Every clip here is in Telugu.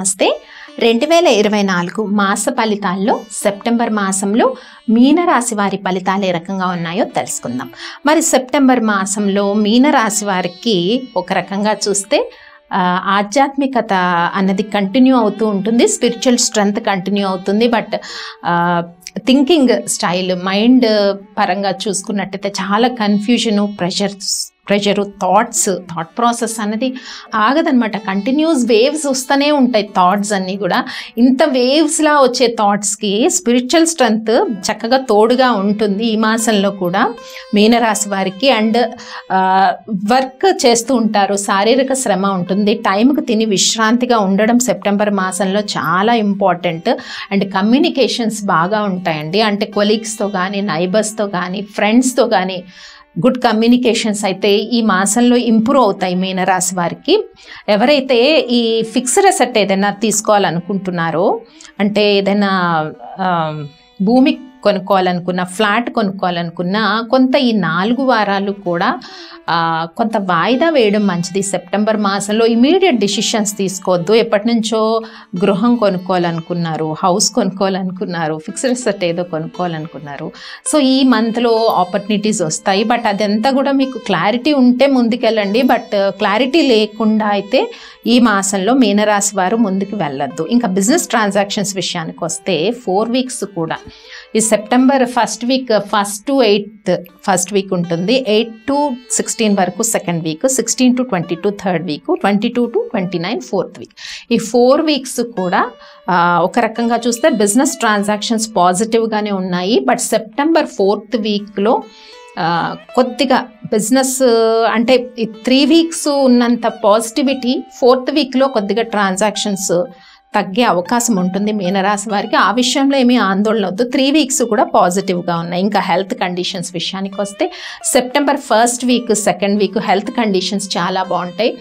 నమస్తే 2024 మాస ఫలితాల్లో సెప్టెంబర్ మాసంలో మీనరాశి వారి ఫలితాలు ఏ రకంగా ఉన్నాయో తెలుసుకుందాం. మరి సెప్టెంబర్ మాసంలో మీనరాశి వారికి ఒక రకంగా చూస్తే ఆధ్యాత్మికత అన్నది కంటిన్యూ అవుతూ ఉంటుంది, స్పిరిచువల్ స్ట్రెంగ్త్ కంటిన్యూ అవుతుంది. బట్ థింకింగ్ స్టైల్ మైండ్ పరంగా చూసుకున్నట్టయితే చాలా కన్ఫ్యూజను, ప్రెషరు, థాట్ ప్రాసెస్ అన్నది ఆగదనమాట. కంటిన్యూస్ వేవ్స్ వస్తూనే ఉంటాయి థాట్స్ అన్నీ కూడా. ఇంత వేవ్స్లా వచ్చే థాట్స్కి స్పిరిచువల్ స్ట్రెంగ్త్ చక్కగా తోడుగా ఉంటుంది ఈ మాసంలో కూడా మీనరాశి వారికి. అండ్ వర్క్ చేస్తూ ఉంటారు, శారీరక శ్రమ ఉంటుంది, టైంకి తిని విశ్రాంతిగా ఉండడం సెప్టెంబర్ మాసంలో చాలా ఇంపార్టెంట్. అండ్ కమ్యూనికేషన్స్ బాగా ఉంటాయండి, అంటే కొలీగ్స్తో కానీ, నైబర్స్తో కానీ, ఫ్రెండ్స్తో కానీ గుడ్ కమ్యూనికేషన్స్ అయితే ఈ మాసంలో ఇంప్రూవ్ అవుతాయి మీనరాశి వారికి. ఎవరైతే ఈ ఫిక్స్డ్ అసెట్ ఏదైనా తీసుకోవాలనుకుంటున్నారో, అంటే ఏదైనా భూమి కొనుక్కోవాలనుకున్న, ఫ్లాట్ కొనుక్కోవాలనుకున్న, కొంత ఈ 4 వారాలు కూడా కొంత వాయిదా వేయడం మంచిది. సెప్టెంబర్ మాసంలో ఇమీడియట్ డిసిషన్స్ తీసుకోవద్దు. ఎప్పటి నుంచో గృహం కొనుక్కోవాలనుకున్నారు, హౌస్ కొనుక్కోవాలనుకున్నారు, ఫిక్స్డ్ అసెట్ ఏదో కొనుక్కోవాలనుకున్నారు. సో ఈ మంత్లో ఆపర్చునిటీస్ వస్తాయి. బట్ అదంతా కూడా మీకు క్లారిటీ ఉంటే ముందుకెళ్ళండి. బట్ క్లారిటీ లేకుండా అయితే ఈ మాసంలో మీనరాశి వారు ముందుకు వెళ్ళొద్దు. ఇంకా బిజినెస్ ట్రాన్సాక్షన్స్ విషయానికి వస్తే 4 వీక్స్ కూడా ఈ September first week 1 to 8 first week ఉంటుంది, 8 to 16 వరకు second week, 16 to 22 third week, 22 to 29 fourth week. ఈ 4 వీక్స్ కూడా ఒక రకంగా చూస్తే బిజినెస్ ట్రాన్సాక్షన్స్ పాజిటివ్గానే ఉన్నాయి. బట్ సెప్టెంబర్ 4th వీక్లో కొద్దిగా బిజినెస్ అంటే ఈ 3 వీక్స్ ఉన్నంత పాజిటివిటీ 4th వీక్లో కొద్దిగా ట్రాన్సాక్షన్స్ తగ్గే అవకాశం ఉంటుంది మీనరాశి వారికి. ఆ విషయంలో ఏమీ ఆందోళన వద్దు, 3 వీక్స్ కూడా పాజిటివ్గా ఉన్నాయి. ఇంకా హెల్త్ కండిషన్స్ విషయానికి వస్తే September 1st week, 2nd week health conditions చాలా బాగుంటాయి.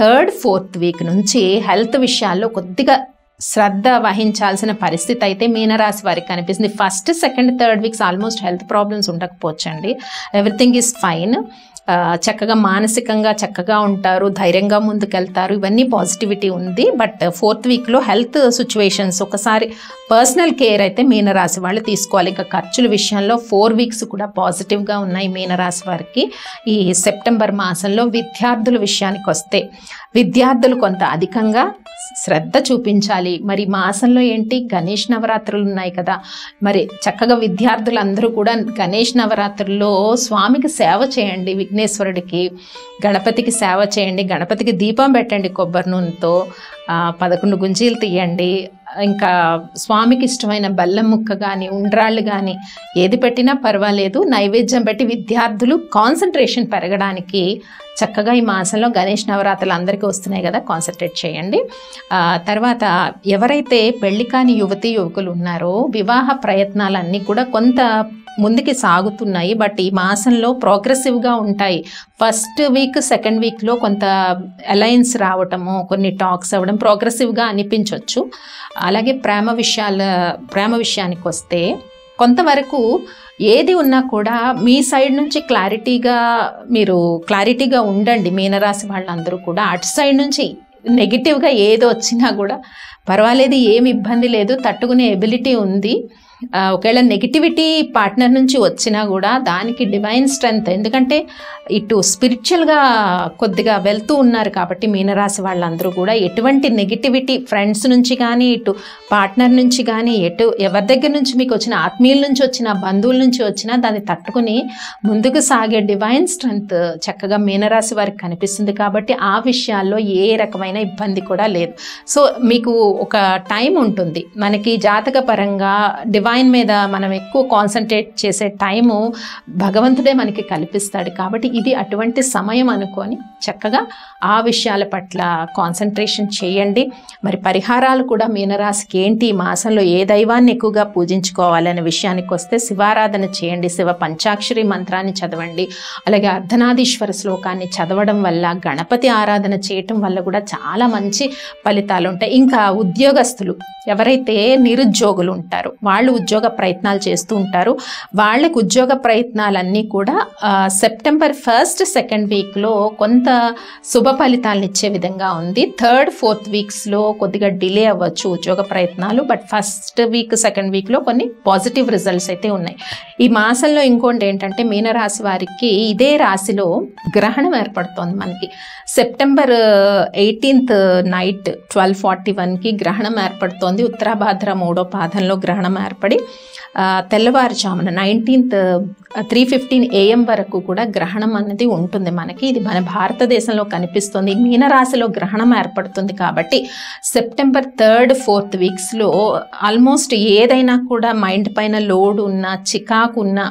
3rd, 4th వీక్ నుంచి హెల్త్ విషయాల్లో కొద్దిగా శ్రద్ధ వహించాల్సిన పరిస్థితి అయితే మీనరాశి వారికి కనిపిస్తుంది. 1st, 2nd, 3rd weeks almost health problems ఉండకపోవచ్చండి, ఎవ్రీథింగ్ ఈజ్ ఫైన్. చక్కగా మానసికంగా చక్కగా ఉంటారు, ధైర్యంగా ముందుకెళ్తారు, ఇవన్నీ పాజిటివిటీ ఉంది. బట్ 4th వీక్లో హెల్త్ సిచ్యువేషన్స్, ఒకసారి పర్సనల్ కేర్ అయితే మీనరాశి వాళ్ళు తీసుకోవాలి. ఇంకా ఖర్చుల విషయంలో 4 వీక్స్ కూడా పాజిటివ్గా ఉన్నాయి మీనరాశి వారికి. ఈ సెప్టెంబర్ మాసంలో విద్యార్థుల విషయానికి వస్తే విద్యార్థులు కొంత అధికంగా శ్రద్ధ చూపించాలి. మరి మాసంలో ఏంటి, గణేష్ నవరాత్రులు ఉన్నాయి కదా, మరి చక్కగా విద్యార్థులందరూ కూడా గణేష్ నవరాత్రుల్లో స్వామికి సేవ చేయండి, విఘ్నేశ్వరుడికి, గణపతికి సేవ చేయండి, గణపతికి దీపం పెట్టండి కొబ్బరి నూనెతో, 11 గుంజీలు తీయండి. ఇంకా స్వామికి ఇష్టమైన బెల్లం ముక్క కానీ, ఉండ్రాళ్ళు కానీ ఏది పెట్టినా పర్వాలేదు, నైవేద్యం పెట్టి విద్యార్థులు కాన్సన్ట్రేషన్ పెరగడానికి చక్కగా ఈ మాసంలో గణేష్ నవరాత్రులు అందరికీ వస్తున్నాయి కదా, కాన్సన్ట్రేట్ చేయండి. తర్వాత ఎవరైతే పెళ్లి కాని యువతీ యువకులు ఉన్నారో వివాహ ప్రయత్నాలన్నీ కూడా కొంత ముందుకి సాగుతున్నాయి. బట్ ఈ మాసంలో ప్రోగ్రెసివ్గా ఉంటాయి. 1st వీక్, 2nd వీక్లో కొంత అలయన్స్ రావటము, కొన్ని టాక్స్ అవ్వడం ప్రోగ్రెసివ్గా అనిపించవచ్చు. అలాగే ప్రేమ విషయానికి వస్తే కొంతవరకు ఏది ఉన్నా కూడా మీ సైడ్ నుంచి క్లారిటీగా ఉండండి మీనరాశి వాళ్ళందరూ కూడా. అటు సైడ్ నుంచి నెగిటివ్గా ఏది వచ్చినా కూడా పర్వాలేదు, ఏమి ఇబ్బంది లేదు, తట్టుకునే ఎబిలిటీ ఉంది. ఒకవేళ నెగిటివిటీ పార్ట్నర్ నుంచి వచ్చినా కూడా దానికి డివైన్ స్ట్రెంగ్త్, ఎందుకంటే ఇటు స్పిరిచువల్గా కొద్దిగా వెళ్తూ ఉన్నారు కాబట్టి మీనరాశి వాళ్ళందరూ కూడా ఎటువంటి నెగిటివిటీ ఫ్రెండ్స్ నుంచి కానీ, ఇటు పార్ట్నర్ నుంచి కానీ, ఎవరి దగ్గర నుంచి మీకు వచ్చిన, ఆత్మీయుల నుంచి వచ్చిన, బంధువుల నుంచి వచ్చినా దాన్ని తట్టుకుని ముందుకు సాగే డివైన్ స్ట్రెంగ్త్ చక్కగా మీనరాశి వారికి కనిపిస్తుంది. కాబట్టి ఆ విషయాల్లో ఏ రకమైన ఇబ్బంది కూడా లేదు. సో మీకు ఒక టైం ఉంటుంది, మనకి జాతక పరంగా డివైన్ మీద మనం ఎక్కువ కాన్సన్ట్రేట్ చేసే టైము భగవంతుడే మనకి కల్పిస్తాడు. కాబట్టి ఇది అటువంటి సమయం అనుకొని చక్కగా ఆ విషయాల పట్ల కాన్సన్ట్రేషన్ చేయండి. మరి పరిహారాలు కూడా మీనరాశికి ఏంటి, ఈ మాసంలో ఏ దైవాన్ని ఎక్కువగా పూజించుకోవాలనే విషయానికి వస్తే శివారాధన చేయండి, శివ పంచాక్షరి మంత్రాన్ని చదవండి, అలాగే అర్ధనాదీశ్వర శ్లోకాన్ని చదవడం వల్ల, గణపతి ఆరాధన చేయటం వల్ల కూడా చాలా మంచి ఫలితాలు ఉంటాయి. ఇంకా ఉద్యోగస్తులు ఎవరైతే నిరుద్యోగులు ఉంటారో వాళ్ళు ఉద్యోగ ప్రయత్నాలు చేస్తూ ఉంటారు. వాళ్ళకు ఉద్యోగ ప్రయత్నాలన్నీ కూడా సెప్టెంబర్ 1st, 2nd వీక్లో కొంత శుభ ఫలితాలను ఇచ్చే విధంగా ఉంది. 3rd, 4th వీక్స్లో కొద్దిగా డిలే అవ్వచ్చు ఉద్యోగ ప్రయత్నాలు, బట్ 1st వీక్ 2nd వీక్లో కొన్ని పాజిటివ్ రిజల్ట్స్ అయితే ఉన్నాయి. ఈ మాసంలో ఇంకోటి ఏంటంటే మీనరాశి వారికి ఇదే రాశిలో గ్రహణం ఏర్పడుతోంది. మనకి సెప్టెంబర్ 18th నైట్ 12:41కి గ్రహణం ఏర్పడుతోంది. ఉత్తరాభాద్ర 3వ పాదంలో గ్రహణం ఏర్పడి తెల్లవారుజామున 19th 3:15 AM వరకు కూడా గ్రహణం అనేది ఉంటుంది మనకి. ఇది మన భారతదేశంలో కనిపిస్తుంది. మీనరాశిలో గ్రహణం ఏర్పడుతుంది కాబట్టి సెప్టెంబర్ 3rd, 4th వీక్స్లో ఆల్మోస్ట్ ఏదైనా కూడా మైండ్ పైన లోడ్ ఉన్నా, చికాకు ఉన్నా,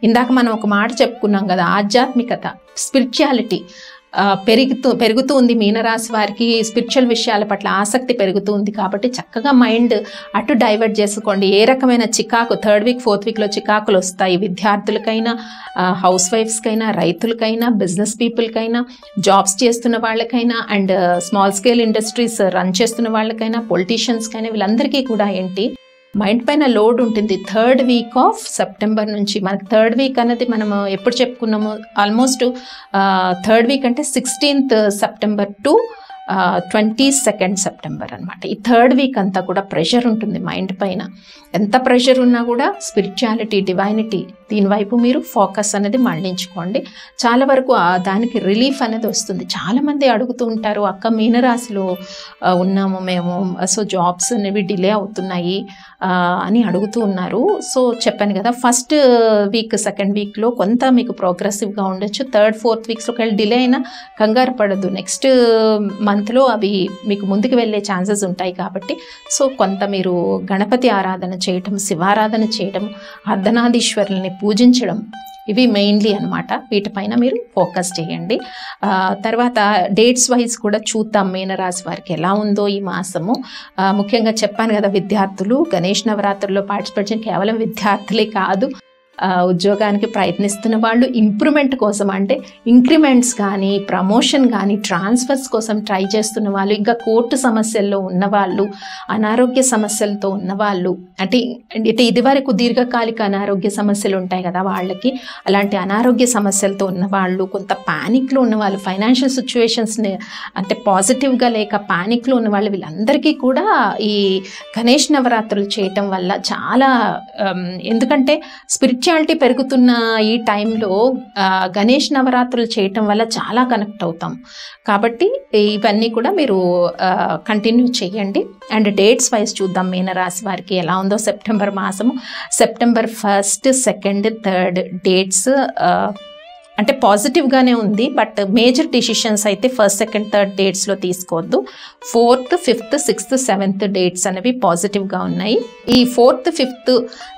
ఇందాక మనం ఒక మాట చెప్పుకున్నాం కదా, ఆధ్యాత్మికత, స్పిరిచువాలిటీ పెరుగుతూ ఉంది. మీనరాశి వారికి స్పిరిచువల్ విషయాల పట్ల ఆసక్తి పెరుగుతూ ఉంది కాబట్టి చక్కగా మైండ్ అటు డైవర్ట్ చేసుకోండి. ఏ రకమైన చికాకు 3rd వీక్ 4th వీక్లో చికాకులు వస్తాయి. విద్యార్థులకైనా, హౌస్ వైఫ్స్కైనా, రైతులకైనా, బిజినెస్ పీపుల్కైనా, జాబ్స్ చేస్తున్న వాళ్ళకైనా, and small scale industries run చేస్తున్న వాళ్ళకైనా, పొలిటీషియన్స్కైనా, వీళ్ళందరికీ కూడా ఏంటి మైండ్ పైన లోడ్ ఉంటుంది. 3rd వీక్ ఆఫ్ సెప్టెంబర్ నుంచి మనకి 3rd వీక్ అనేది మనం ఎప్పుడు చెప్పుకున్నాము, ఆల్మోస్ట్ 3rd వీక్ అంటే 16th September to 22nd September అనమాట. ఈ 3rd వీక్ అంతా కూడా ప్రెషర్ ఉంటుంది మైండ్ పైన. ఎంత ప్రెషర్ ఉన్నా కూడా స్పిరిచువాలిటీ, డివైనిటీ, దీనివైపు మీరు ఫోకస్ అనేది మళ్ళించుకోండి. చాలా వరకు దానికి రిలీఫ్ అనేది వస్తుంది. చాలామంది అడుగుతూ ఉంటారు, అక్క మీనరాశిలో ఉన్నాము మేము, సో జాబ్స్ అనేవి డిలే అవుతున్నాయి అని అడుగుతూ ఉన్నారు. సో చెప్పాను కదా, 1st వీక్ 2nd వీక్లో కొంత మీకు ప్రోగ్రెసివ్గా ఉండొచ్చు. 3rd, 4th వీక్స్లో డిలే అయినా కంగారు పడద్దు. నెక్స్ట్ మంత్లో అవి మీకు ముందుకు వెళ్ళే ఛాన్సెస్ ఉంటాయి కాబట్టి సో కొంత మీరు గణపతి ఆరాధన చేయటం, శివారాధన చేయటం, అర్ధనారీశ్వరుల్ని పూజించడం, ఇవి మెయిన్లీ అనమాట. వీటిపైన మీరు ఫోకస్ చేయండి. తర్వాత డేట్స్ వైజ్ కూడా చూద్దాం మీనరాశి వారికి ఎలా ఉందో ఈ మాసము. ముఖ్యంగా చెప్పాను కదా, విద్యార్థులు గణేష్ నవరాత్రుల్లో పార్టిసిపేట్ చేయడం, కేవలం విద్యార్థులే కాదు, ఉద్యోగానికి ప్రయత్నిస్తున్న వాళ్ళు, ఇంప్రూవ్మెంట్ కోసం అంటే ఇంక్రిమెంట్స్ కానీ, ప్రమోషన్ కానీ, ట్రాన్స్ఫర్స్ కోసం ట్రై చేస్తున్న వాళ్ళు, ఇంకా కోర్టు సమస్యల్లో ఉన్నవాళ్ళు, అనారోగ్య సమస్యలతో ఉన్నవాళ్ళు, అంటే ఇదివరకు దీర్ఘకాలిక అనారోగ్య సమస్యలు ఉంటాయి కదా వాళ్ళకి, అలాంటి అనారోగ్య సమస్యలతో ఉన్నవాళ్ళు, కొంత ప్యానిక్లో ఉన్నవాళ్ళు, ఫైనాన్షియల్ సిచ్యువేషన్స్ని అంటే పాజిటివ్గా లేక ప్యానిక్లో ఉన్నవాళ్ళు, వీళ్ళందరికీ కూడా ఈ గణేష్ నవరాత్రులు చేయటం వల్ల చాలా, ఎందుకంటే స్పిరిచువాలిటీ పెరుగుతున్న ఈ టైంలో గణేష్ నవరాత్రులు చేయటం వల్ల చాలా కనెక్ట్ అవుతాం. కాబట్టి ఇవన్నీ కూడా మీరు కంటిన్యూ చేయండి. అండ్ డేట్స్ వైజ్ చూద్దాం మీనరాశి వారికి ఎలా ఉందో సెప్టెంబర్ మాసము. September 1st, 2nd, 3rd dates అంటే పాజిటివ్గానే ఉంది, బట్ మేజర్ డిసిషన్స్ అయితే 1st, 2nd, 3rd డేట్స్లో తీసుకోవద్దు. 4th, 5th, 6th, 7th dates అనేవి పాజిటివ్గా ఉన్నాయి. ఈ 4th, 5th,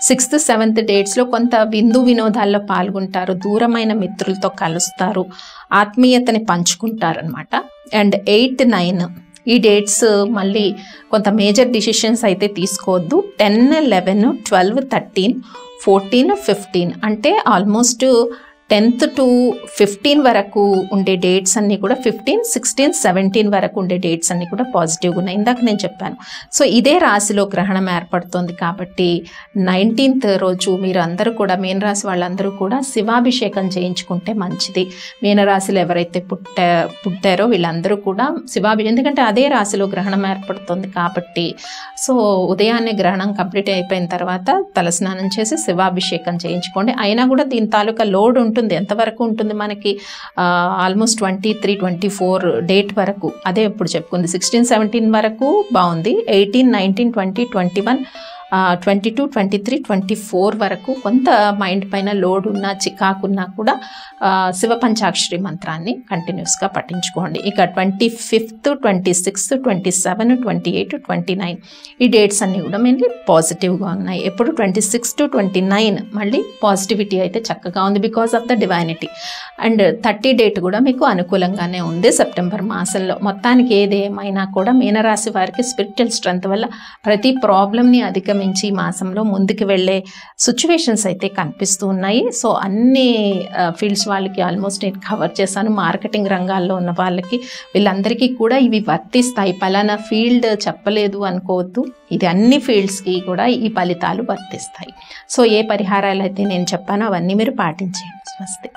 6th, 7th డేట్స్లో కొంత విందు వినోదాల్లో పాల్గొంటారు, దూరమైన మిత్రులతో కలుస్తారు, ఆత్మీయతని పంచుకుంటారు అనమాట. అండ్ 8, 9 ఈ డేట్స్ మళ్ళీ కొంత మేజర్ డిసిషన్స్ అయితే తీసుకోవద్దు. 10, 11, 12, 13, 14, 15 అంటే ఆల్మోస్ట్ 10th to 15 వరకు ఉండే డేట్స్ అన్నీ కూడా 15, 16, 17 వరకు ఉండే డేట్స్ అన్నీ కూడా పాజిటివ్గా ఉన్నాయి. ఇందాక నేను చెప్పాను. సో ఇదే రాశిలో గ్రహణం ఏర్పడుతుంది కాబట్టి 19th రోజు మీరు అందరూ కూడా, మీనరాశి వాళ్ళందరూ కూడా శివాభిషేకం చేయించుకుంటే మంచిది. మీనరాశిలో ఎవరైతే పుట్టారో వీళ్ళందరూ కూడా శివాభిషేకం, ఎందుకంటే అదే రాశిలో గ్రహణం ఏర్పడుతుంది కాబట్టి సో ఉదయాన్నే గ్రహణం కంప్లీట్ అయిపోయిన తర్వాత తలస్నానం చేసి శివాభిషేకం చేయించుకోండి. అయినా కూడా దీని తాలూకా లోడ్ ఉంటుంది. ఎంతవరకు ఉంటుంది మనకి, ఆల్మోస్ట్ 23, 24 డేట్ వరకు, అదే ఇప్పుడు చెప్పుకుంది. 16, 17 వరకు బాగుంది. 18, 19, 20, 21, 22, 23, 24 వరకు కొంత మైండ్ పైన లోడ్ ఉన్నా, చికాకున్నా కూడా శివ పంచాక్షరి మంత్రాన్ని కంటిన్యూస్గా పఠించుకోండి. ఇక 25th, 26th, 27, 28, 29 ఈ డేట్స్ అన్నీ కూడా మెయిన్లీ పాజిటివ్గా ఉన్నాయి. ఎప్పుడు 26 to 29 మళ్ళీ పాజిటివిటీ అయితే చక్కగా ఉంది because of the divinity. And 30 date కూడా మీకు అనుకూలంగానే ఉంది సెప్టెంబర్ మాసంలో. మొత్తానికి ఏదేమైనా కూడా మీనరాశి వారికి స్పిరిచువల్ స్ట్రెంత్ వల్ల ప్రతి ప్రాబ్లమ్ని అధిగమించి అధిగమించి ఈ మాసంలో ముందుకు వెళ్ళే సిచ్యువేషన్స్ అయితే కనిపిస్తూ ఉన్నాయి. సో అన్ని ఫీల్డ్స్ వాళ్ళకి ఆల్మోస్ట్ నేను కవర్ చేశాను. మార్కెటింగ్ రంగాల్లో ఉన్న వాళ్ళకి వీళ్ళందరికీ కూడా ఇవి వర్తిస్తాయి. పలానా ఫీల్డ్ చెప్పలేదు అనుకోవద్దు, ఇది అన్ని ఫీల్డ్స్కి కూడా ఈ ఫలితాలు వర్తిస్తాయి. సో ఏ పరిహారాలు అయితే నేను చెప్పానో అవన్నీ మీరు పాటించేయండి. నమస్తే.